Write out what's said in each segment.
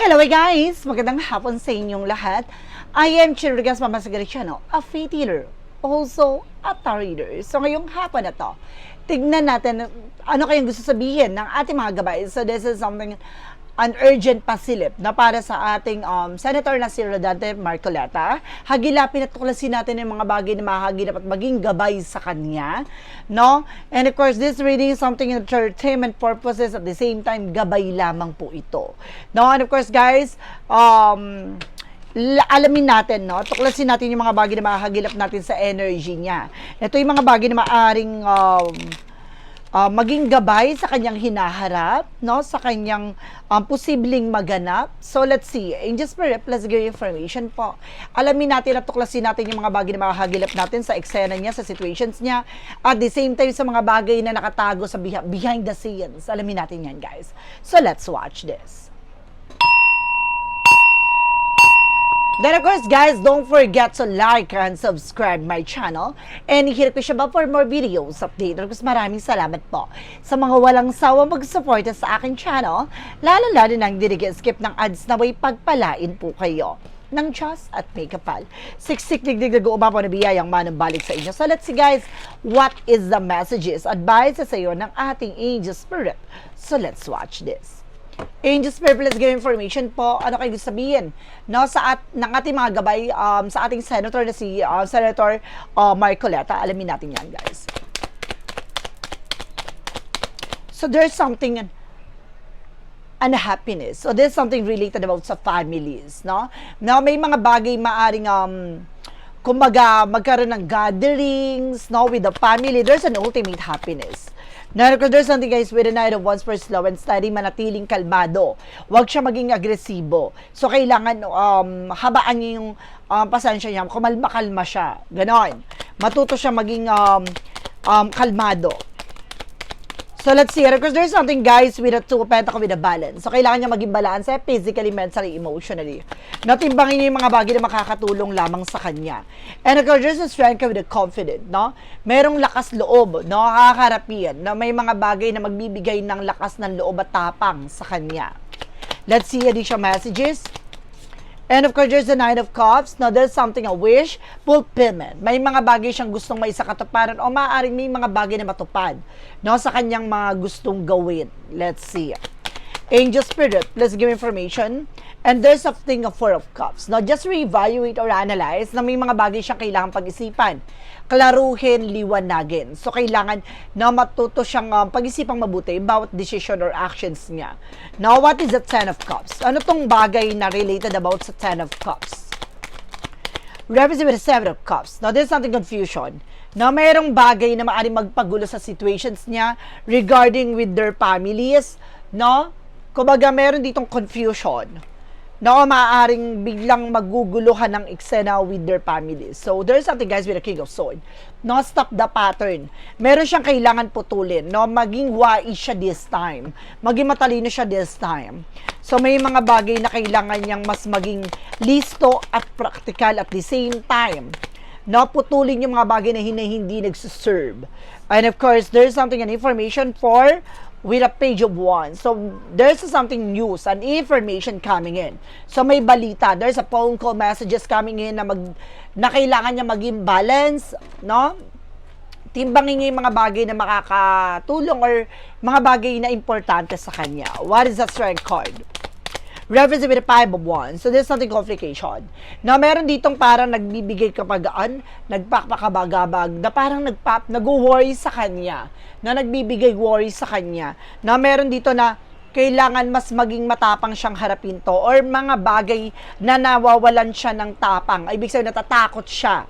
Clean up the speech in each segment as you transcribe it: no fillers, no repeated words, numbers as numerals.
Hello guys! Magandang hapon sa inyong lahat. I am Chirigas Mama Sagariciano, a faith healer, also a tarot reader. So ngayong hapon na to, tignan natin ano kayang gusto sabihin ng ating mga gabay. So this is something, an urgent pasilip na para sa ating Senator na si Rodante Marcoleta. Hagilapin at tuklasin natin yung mga bagay na mahagilap at maging gabay sa kanya, no? And of course, this reading is something entertainment purposes, at the same time, gabay lamang po ito. No? And of course, guys, alamin natin, no? Tuklasin natin yung mga bagay na mahagilap natin sa energy niya. Ito yung mga bagay na maaring maging gabay sa kanyang hinaharap, no? Sa kanyang posibleng maganap. So, let's see. Angel Spirit, let's give information po. Alamin natin at tuklasin natin yung mga bagay na makahagilap natin sa eksena niya, sa situations niya, at the same time sa mga bagay na nakatago sa behind the scenes. Alamin natin yan, guys. So, let's watch this. Then of course guys, don't forget to like and subscribe my channel and hit ko siya ba for more videos update. Of course, maraming salamat po sa mga walang sawa mag-suporta sa aking channel, lalo-lalo nang skip ng ads na may pagpalain po kayo ng Diyos at may kapal. Siksik digdig umapaw na biyayang manumbalik sa inyo. So let's see guys, what is the messages, advice sa iyo ng ating Angel Spirit. So let's watch this. Angel Spirit, let's give information po. Ano kayo gusto sabihin? No, ng ating mga gabay sa ating senator na si Senator Marcoleta. Alamin natin yan, guys. So, there's something unhappiness. So, there's something related about sa families, no? Now, may mga bagay maaring kumbaga, magkaroon ng gatherings, no, with the family. There's an ultimate happiness. Now, there's something guys with the Knight of Wands for slow and steady, manatiling kalmado. Huwag siya maging agresibo. So, kailangan habaan niya yung pasensya niya. Kumalma-kalma siya. Ganon. Matuto siya maging kalmado. So, let's see. Because there's something guys with a two pentacle with a balance. So, kailangan niya maging balance physically, mentally, emotionally. Natimbangin niya yung mga bagay na makakatulong lamang sa kanya. And of course, there's a strength with a confident, no? Merong lakas loob, no? Kakaharapin, na may mga bagay na magbibigay ng lakas ng loob at tapang sa kanya. Let's see additional messages. And of course, there's the Nine of Cups. Now, there's something, a wish, fulfillment. May mga bagay siyang gustong may sa katuparan o maaaring may mga bagay na matupad, no, sa kanyang mga gustong gawin. Let's see. Angel Spirit, let's give information. And there's something, a Four of Cups. Now, just reevaluate or analyze na may mga bagay siyang kailangan pag-isipan. Klaruhin, liwanagin. So, kailangan na matuto siyang pag-isipang mabuti bawat decision or actions niya. Now, what is the Ten of Cups? Ano tong bagay na related about sa Ten of Cups? Represent with the Seven of Cups. Now, there's something confusion. Now, mayroong bagay na maaaring magpagulo sa situations niya regarding with their families. No? Kumbaga, meron ditong confusion. No, maaaring biglang maguguluhan ng eksena with their families. So, there's something guys with the King of Swords. No, stop the pattern. Meron siyang kailangan putulin. No, maging wise siya this time. Maging matalino siya this time. So, may mga bagay na kailangan niyang mas maging listo at practical at the same time. No, putulin yung mga bagay na hindi nagsuserve. And of course, there's something, an information for with a Page of Wands. So, there's something news, an information coming in. So, may balita. There's a phone call messages coming in na kailangan niya maging balance, no? Timbangin niya yung mga bagay na makakatulong or mga bagay na importante sa kanya. What is the Strength card? Reference with the Five of Wands. So, there's something complication. Na meron ditong parang nagbibigay kapagaan, nagpapakabagabag, na parang nag-worry sa kanya, na nagbibigay worry sa kanya, na meron dito na kailangan mas maging matapang siyang harapin to, or mga bagay na nawawalan siya ng tapang. Ibig sabihin, natatakot siya,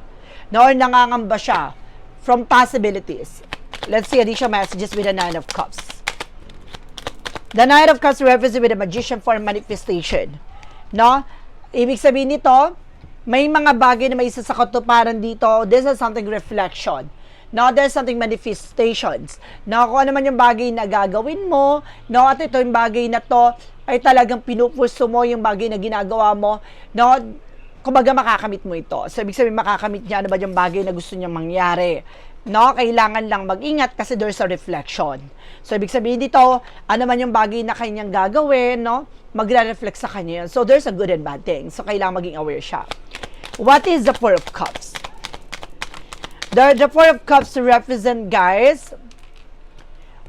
na, or nangangamba siya from possibilities. Let's see additional messages with the Nine of Cups. The Knight of Cups represents with the Magician for manifestation. No? Ibig sabihin nito, may mga bagay na may isa sa katuparan dito. This is something reflection. No, there's something manifestations. No, kung ano man yung bagay na gagawin mo, no, at ito yung bagay na to ay talagang pinupurso mo yung bagay na ginagawa mo. No, kumbaga makakamit mo ito. So, ibig sabihin makakamit niya ano ba yung bagay na gusto niyang mangyari. No, kailangan lang mag-ingat kasi there's a reflection. So, ibig sabihin dito, ano man yung bagay na kanyang gagawin, no? magre-reflect sa kanya yun. So, there's a good and bad thing. So, kailangan maging aware siya. What is the Four of Cups? The Four of Cups represent, guys,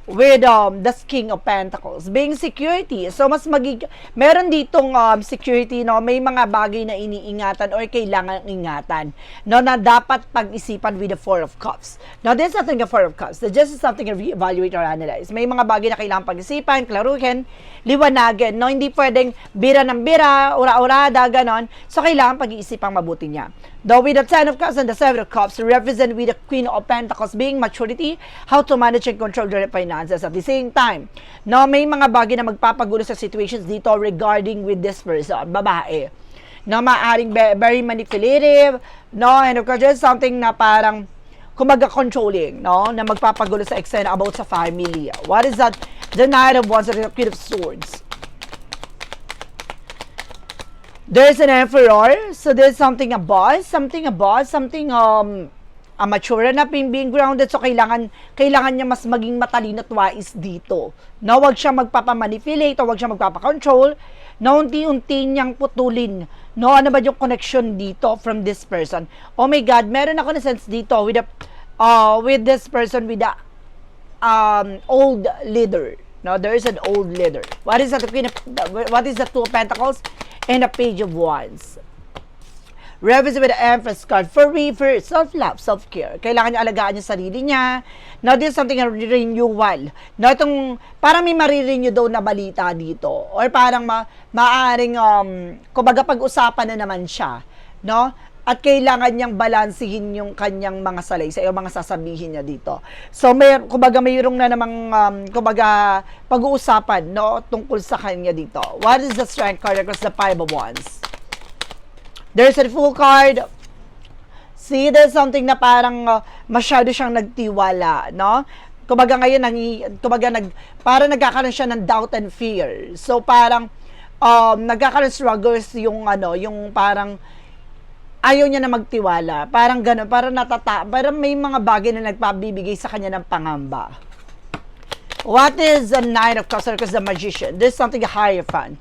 with the King of Pentacles being security. So mas meron ditong security, no, may mga bagay na iniingatan or kailangan ingatan, no, na dapat pag-isipan with the Four of Cups. Now this is something the Four of Cups, this is something to re-evaluate or analyze. May mga bagay na kailangan pag-isipan, klaruhin, liwanagin, no, hindi pwedeng bira ng bira, ura-urada, ganon. So kailangan pag-iisipang mabuti niya. Though with the Ten of Cups and the Seven of Cups represent with the Queen of Pentacles being maturity, how to manage and control their finances at the same time. No, may mga bagay na magpapagulo sa situations dito regarding with this person, babae. No, maaring very manipulative, no, and of course, there's something na parang kumaga controlling, no, na magpapagulo sa eksena about sa family. What is that? The Knight of Wands and the Queen of Swords. There's an Emperor, so there's something a boss, something a mature na being grounded, so kailangan niya mas maging matalino at wais dito. No, wag siya magpapamanipulate o wag siya magpapakontrol, no, unti-unti niyang putulin. No, ano ba yung connection dito from this person? Oh my God, meron ako na sense dito with this person with the old leader. No, there is an old leader. What is that? What is the Two of Pentacles and the Page of Wands? Represent with the Empress card for reverse, self-love, self-care. Kailangan niya alagaan yung sarili niya. Now, this is something a renewal. No, itong, parang may marirenew daw na balita dito. Or parang maaring, kumbaga pag-usapan na naman siya. No? At kailangan niyang balansihin yung kanyang mga salaysay o mga sasabihin niya dito. So, kumbaga mayroong na namang, kumbaga, pag-uusapan, no, tungkol sa kanya dito. What is the Strength card across the Five of Wands? There's a Fool card. See, there's something na parang masyado siyang nagtiwala, no? Kumbaga ngayon, parang nagkakaroon siya ng doubt and fear. So, parang, nagkakaroon struggles yung, yung parang, ayaw niya na magtiwala. Parang gano'n, parang may mga bagay na nagpabibigay sa kanya ng pangamba. What is the Nine of Cups? Because the Magician, there's something higher fun.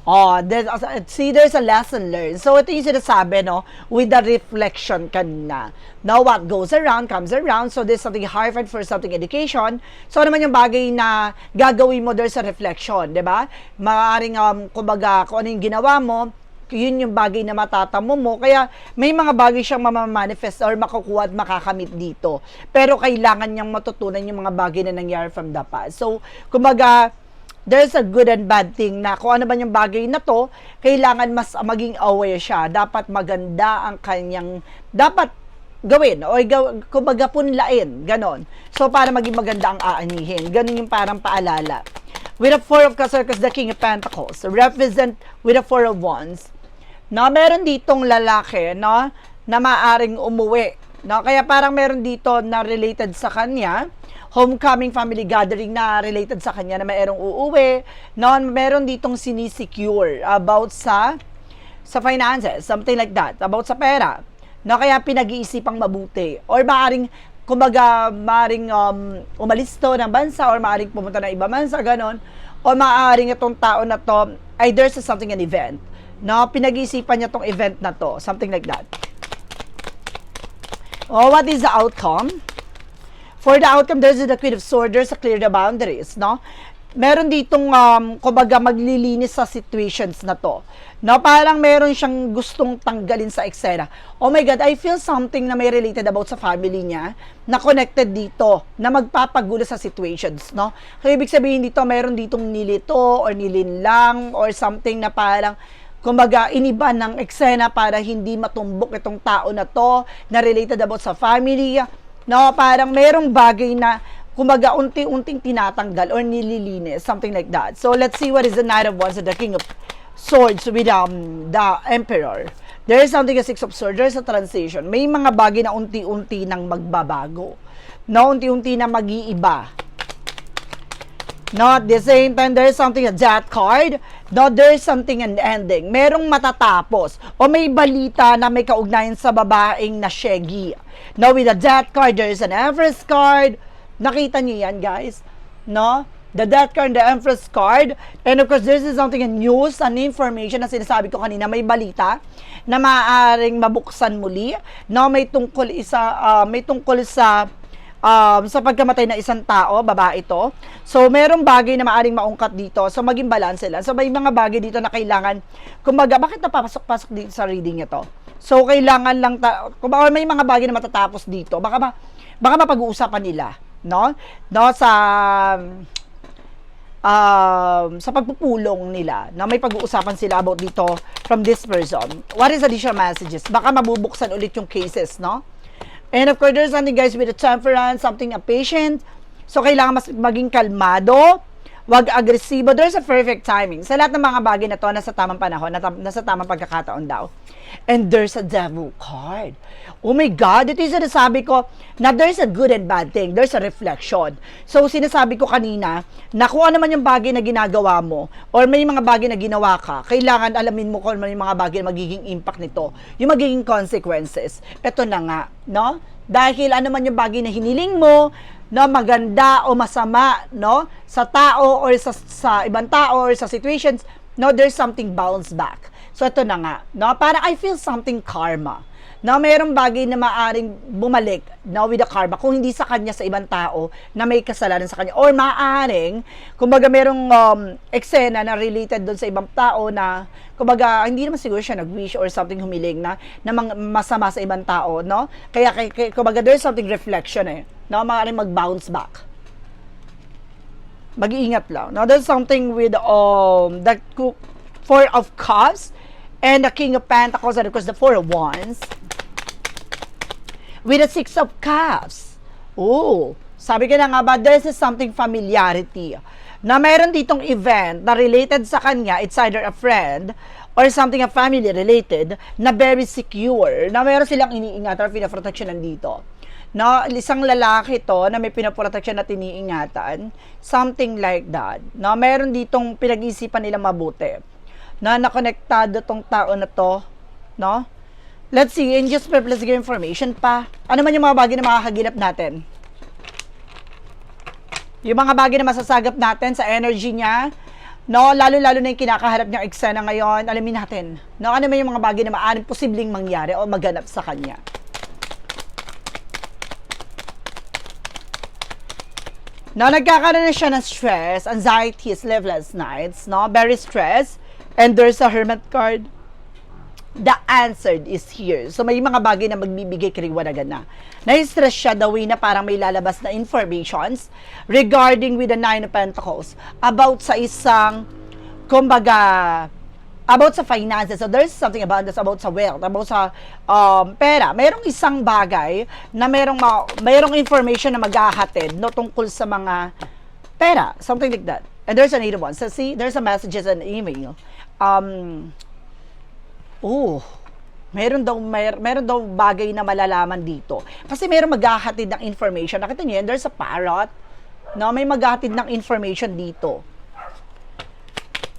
Oh, there's a lesson learned. So, ito yung sinasabi, no, with the reflection kanina. Now, what goes around, comes around. So, there's something higher fun for something education. So, ano naman yung bagay na gagawin mo, there's a reflection, di ba? Maaaring, kumbaga, kung ano yung ginawa mo, yun yung bagay na matatamo mo. Kaya may mga bagay siyang mamamanifest or makukuha at makakamit dito. Pero kailangan niyang matutunan yung mga bagay na nangyari from the past. So, kumbaga, there's a good and bad thing na kung ano ba yung bagay na to, kailangan mas maging aware siya. Dapat maganda ang kanyang, dapat gawin o kumbaga punlain, ganon. So, para maging maganda ang aanihin. Ganon yung parang paalala. With a Four of Cups, the King of Pentacles, represent with a Four of Wands. No, meron ditong lalaki, no, na maaring umuwi. No, kaya parang meron dito na related sa kanya, homecoming, family gathering na related sa kanya na mayroong uuwi. No, meron ditong sinisecure about sa finances, something like that, about sa pera. No, kaya pinag-iisipang mabuti. Or maaring, kumbaga, maaring umalis to ng bansa or maaring pumunta ng ibang bansa, ganon. O maaring itong tao na to, ay there's something, an event. No, pinag-iisipan niya tong event na to, something like that. Oh, what is the outcome? For the outcome, there's the Queen of Swords, there's a clear the boundaries, no? Meron ditong, kumbaga, maglilinis sa situations na to. No, parang meron siyang gustong tanggalin sa eksena. Oh my God, I feel something na may related about sa family niya na connected dito, na magpapagulo sa situations, no? Kaya ibig sabihin dito, meron ditong nilito or nilinlang or something na parang, kumbaga, iniba ng eksena para hindi matumbok itong tao na to na related about sa family. No, parang merong bagay na kumbaga unti-unting tinatanggal or nililinis, something like that. So let's see what is the Knight of Wands and the King of Swords with the Emperor. There is something, a Six of Swords, there is a transition. May mga bagay na unti-unti nang magbabago. No, unti-unti na mag-iiba. No, at the same time, there is something, a Death card. No, there is something, an ending. Merong matatapos. O may balita na may kaugnayan sa babaeng na shaggy. No, with the Death card, there is an Empress card. Nakita niyo yan, guys? No? the Death card, the Empress card, and of course, this is something in news, an information na sinasabi ko kanina, may balita na maaaring mabuksan muli, no, may tungkol sa pagkamatay ng isang tao, babae ito. So, merong bagay na maaaring maungkat dito. So, maging balance lang. So, may mga bagay dito na kailangan, kumbaga, bakit napapasok-pasok dito sa reading ito? So, kailangan lang, kumbaga, may mga bagay na matatapos dito. Baka mapag-uusapan nila, no? No, sa pagpupulong nila, na may pag-uusapan sila about dito from this person. What is additional messages? Baka mabubuksan ulit yung cases, no? And of course, there's something, guys, with a temperance, something a patient. So, kailangan maging kalmado, wag agresibo. There's a perfect timing. Sa lahat ng mga bagay na to, nasa tamang panahon, nasa tamang pagkakataon daw. And there's a devil card. Oh my God, ito yung sinasabi ko na there's a good and bad thing. There's a reflection. So, sinasabi ko kanina na kung ano man yung bagay na ginagawa mo or may mga bagay na ginawa ka, kailangan alamin mo kung ano yung mga bagay na magiging impact nito, yung magiging consequences. Ito na nga, no? Dahil ano man yung bagay na hiniling mo, no, maganda o masama, no, sa tao or sa ibang tao or sa situations, no, there's something bounce back. So, ito na nga, no, parang I feel something karma. No, mayroong bagay na maaring bumalik, no, with the karma, kung hindi sa kanya, sa ibang tao na may kasalanan sa kanya. Or maaring, kumbaga merong eksena na related doon sa ibang tao na, kumbaga, hindi naman siguro siya nag-wish or something humiling na masama sa ibang tao, no? Kaya kumbaga, there's something reflection no, maaring mag-bounce back. Mag-iingat lang. Now, there's something with the Four of Cups and the King of Pentacles and of course the Four of Wands with the Six of Cups. Oh, sabi ko na nga ba, this is something familiarity. Na mayroon ditong event na related sa kanya, it's either a friend or something a family related na very secure, na mayroon silang iniingatan or pinaproteksyonan dito. No, isang lalaki to na may pinaproteksyon at iniingatan, something like that. No, mayroon ditong pinag-isipan nila mabuti na nakonektado tong tao na to, no? Let's see, and just let's give information pa. Ano man yung mga bagay na makakagilap natin? Yung mga bagay na masasagap natin sa energy niya, no? Lalo-lalo na yung kinakaharap niyang eksena ngayon, alamin natin, no? Ano man yung mga bagay na maaaring posibleng mangyari o maganap sa kanya. No, nagkakaroon na siya ng stress, anxiety, sleepless nights, no? Very stressed. And there's a Hermit card. The answer is here. So, may mga bagay na magbibigay kaliwanagan na. Na-stress siya the way na parang may lalabas na informations regarding with the Nine of Pentacles about sa isang, kumbaga, about sa finances. So, there's something about this, about sa wealth, about sa pera. Mayroong isang bagay na mayroong information na maghahatid no, tungkol sa mga pera. Something like that. And there's an 8 of Wands. So, see, there's a messages and email. Meron daw bagay na malalaman dito. Kasi meron maghahatid ng information. Nakita niyo yan, there's a parrot. No, may maghahatid ng information dito.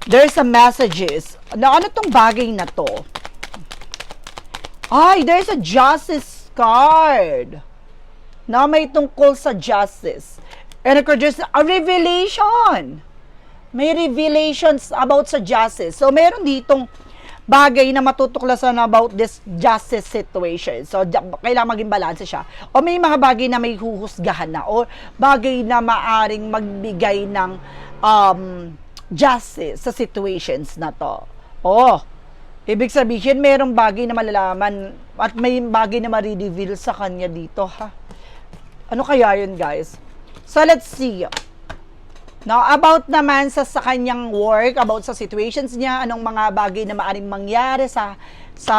There's a messages. Na ano tong bagay na to? Ay, there's a justice card. Na may tungkol sa justice. And of course, there's a revelation. May revelations about sa justice. So, meron ditong bagay na matutuklasan about this justice situation. So, kailangan maging balanse siya. O may mga bagay na may huhusgahan na. O bagay na maaring magbigay ng justice sa situations na to. Oh, ibig sabihin, merong bagay na malalaman at may bagay na ma-reveal sa kanya dito, ha? Ano kaya yun, guys? So, let's see. Now, about naman sa kanyang work, about sa situations niya, anong mga bagay na maaaring mangyari sa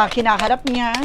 kinaharap niya.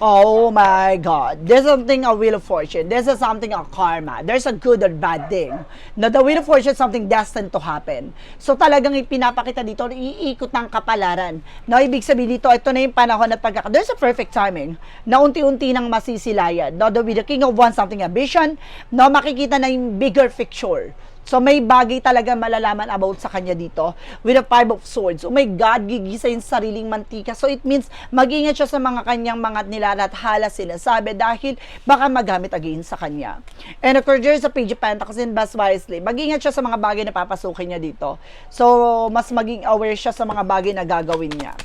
Oh my God. There's something a wheel of fortune. There's something a karma. There's a good or bad thing. Now, the wheel of fortune is something destined to happen. So, talagang ipinapakita dito, iikot ng kapalaran. Now, ibig sabihin dito, ito na yung panahon at there's a perfect timing na unti-unti nang masisilayan. Now, with the King of Wands, something a vision. Now, makikita na yung bigger picture. So, may bagay talaga malalaman about sa kanya dito with the Five of Swords. Oh my God, gigisa yung sariling mantika. So, it means mag-ingat siya sa mga kanyang mga nilalathala sinasabi dahil baka magamit again sa kanya. And of course, there's a Page of Pentacles in Best Wisely. Mag-ingat siya sa mga bagay na papasukin niya dito. So, mas maging aware siya sa mga bagay na gagawin niya.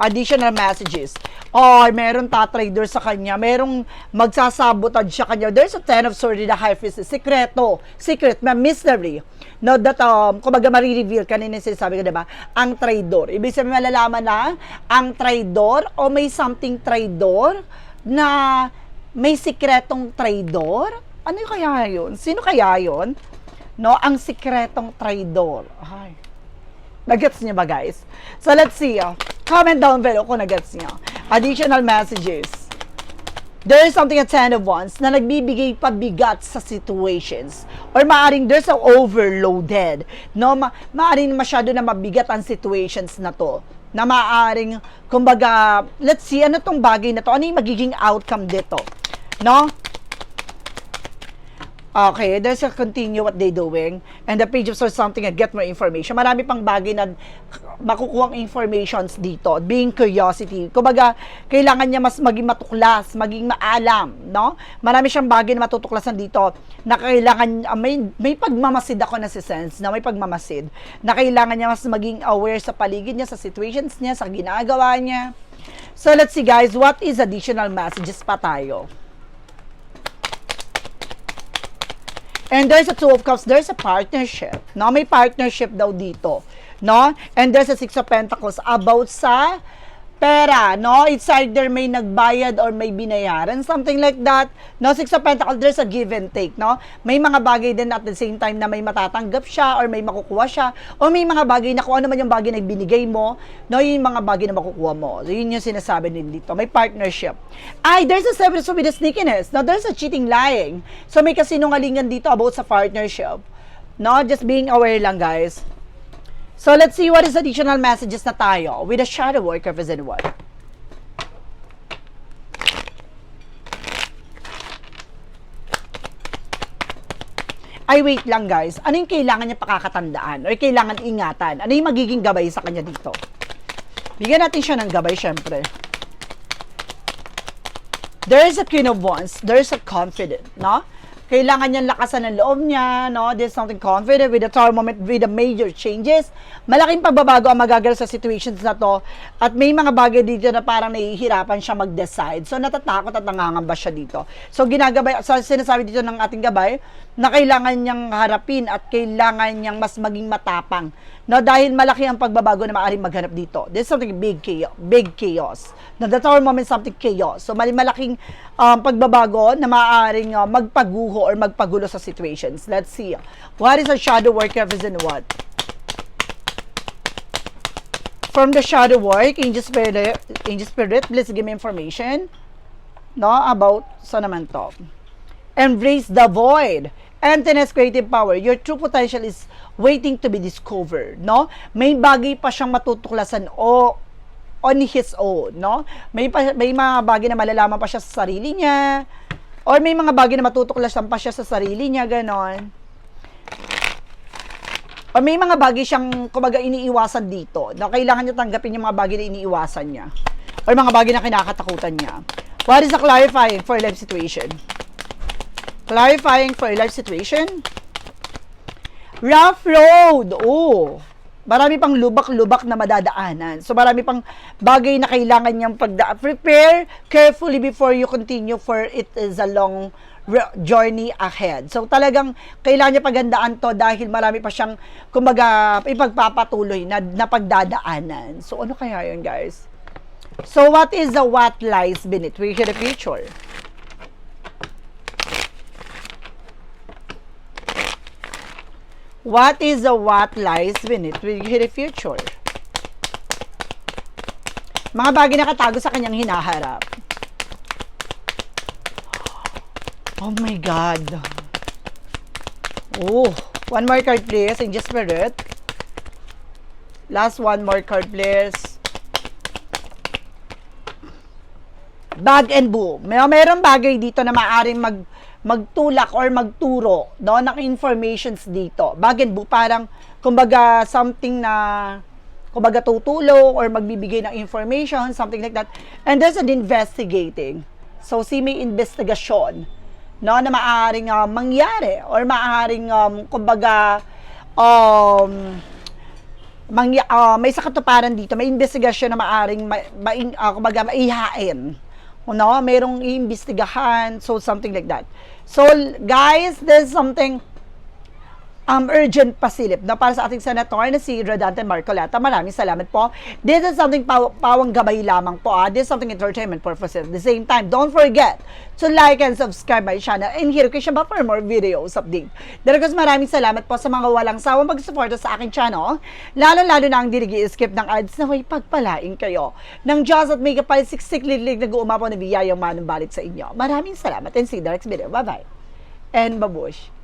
Additional messages. Oh, meron tatrader sa kanya. Merong magsasabotage sa kanya. There's a Ten of Swords in the High Priestess. Sekreto. Secret. Mystery. No, that, kumbaga marireveal. Kanina sinasabi ko, diba? Ang traidor. Ibig sabihin malalaman na ang traidor o may something traidor na may sikretong traidor. Ano kaya yun? Sino kaya yun? No, ang sikretong traidor. Ay. Nagets niya ba, guys? So, let's see. Comment down below kung nagets niya. Additional messages. There is something at 10 of Wands na nagbibigay pabigat sa situations. Or maaring there's a overloaded. No? Maaring masyado na mabigat ang situations na to. Na maaring, kumbaga, let's see, ano tong bagay na to? Ano yung magiging outcome dito? No? Okay, there's a continue what they doing. And the Page of Swords something and get more information. Marami pang bagay na makukuhang informations dito. Being curiosity. Kumbaga, kailangan niya mas maging matuklas, maging maalam, no? Marami siyang bagay na matutuklasan dito na kailangan, may pagmamasid ako na si sense, na may pagmamasid, na kailangan niya mas maging aware sa paligid niya, sa situations niya, sa ginagawa niya. So, let's see guys, what is additional messages pa tayo? And there's a Two of Cups, there's a partnership. No, may partnership daw dito. No? And there's a Six of Pentacles about sa pera, no? It's either may nagbayad or may binayaran, something like that. No, Six of Pentacles, there's a give and take, no? May mga bagay din at the same time na may matatanggap siya or may makukuha siya o may mga bagay na kung ano man yung bagay na binigay mo, no, yung mga bagay na makukuha mo. So, yun yung sinasabi din dito. May partnership. Ay, there's a Seven of Swords with a sneakiness. No, there's a cheating, lying. So, may kasinungalingan dito about sa partnership. No, just being aware lang, guys. So, let's see what is additional messages na tayo with a shadow work represent what? Ay, wait lang guys. Ano yung kailangan niya pakakatandaan? Or kailangan ingatan? Ano yung magiging gabay sa kanya dito? Bigyan natin siya ng gabay, syempre. There is a Queen of Wands. There is a confident, no? Kailangan niyang lakasan ng loob niya, no? There's something confident with the Tower moment, with the major changes. Malaking pagbabago ang magagal sa situations na to. At may mga bagay dito na parang nahihirapan siya mag-decide. So, natatakot at nangangamba siya dito. So, ginagabay, so, sinasabi dito ng ating gabay, na kailangan niyang harapin at kailangan niyang mas maging matapang. No, dahil malaki ang pagbabago na maaaring maghanap dito. There's something big chaos. Na the Tower moment, something chaos. So, malaking pagbabago na maaaring magpaguho or magpagulo sa situations. Let's see. What is a shadow work represent what? From the shadow work, Angel Spirit, please give me information. No, about, so naman to. Embrace the void. Emptiness, creative power. Your true potential is waiting to be discovered, no? May bagay pa siyang matutuklasan o on his own, no? May mga bagay na malalaman pa siya sa sarili niya or may mga bagay na matutuklasan pa siya sa sarili niya, ganon. O may mga bagay siyang kumbaga iniiwasan dito, na kailangan niya tanggapin yung mga bagay na iniiwasan niya or mga bagay na kinakatakutan niya. What is a clarifying for life situation? Clarifying for life situation. Rough road. Oh, marami pang lubak-lubak na madadaanan. So, marami pang bagay na kailangan niyang prepare carefully before you continue, for it is a long journey ahead. So, talagang kailangan niya pagandaan to dahil marami pa siyang, kumbaga, ipagpapatuloy na pagdadaanan. So, ano kaya yun, guys? So, what is the what lies beneath? We hear the future. What is the what lies beneath with the future? Mga bagay na katago sa kanyang hinaharap. Oh my God. Oh, one more card please, Angel Spirit. Last one more card please. bag and boom. Mayroong bagay dito na maaaring magtulak or magturo, no, ng informations dito. Bag and boom, parang, kumbaga, something na, kumbaga, tutulong or magbibigay ng information, something like that. And there's an investigating. So, may investigasyon, no, na maaaring mangyari or maaaring, kumbaga, may sakatuparan dito, may investigasyon na maaaring kumbaga maihain. No? Mayroong iimbestigahan, so something like that. So, guys, there's something urgent pasilip na para sa ating senator na si Rodante Marcoleta. Maraming salamat po. This is something pawang gabay lamang po. This is something entertainment purposes. At the same time, don't forget to like and subscribe my channel and hit notification bell for more videos update. Daragos, maraming salamat po sa mga walang sawang pag-suporta sa aking channel. Lalo-lalo na ang dinigi-skip ng ads na may pagpalain kayo ng Diyos at may kapalisiksik-lilig na guumapaw na biyayang manumbalik sa inyo. Maraming salamat and see you in the next video. Bye-bye. And babush.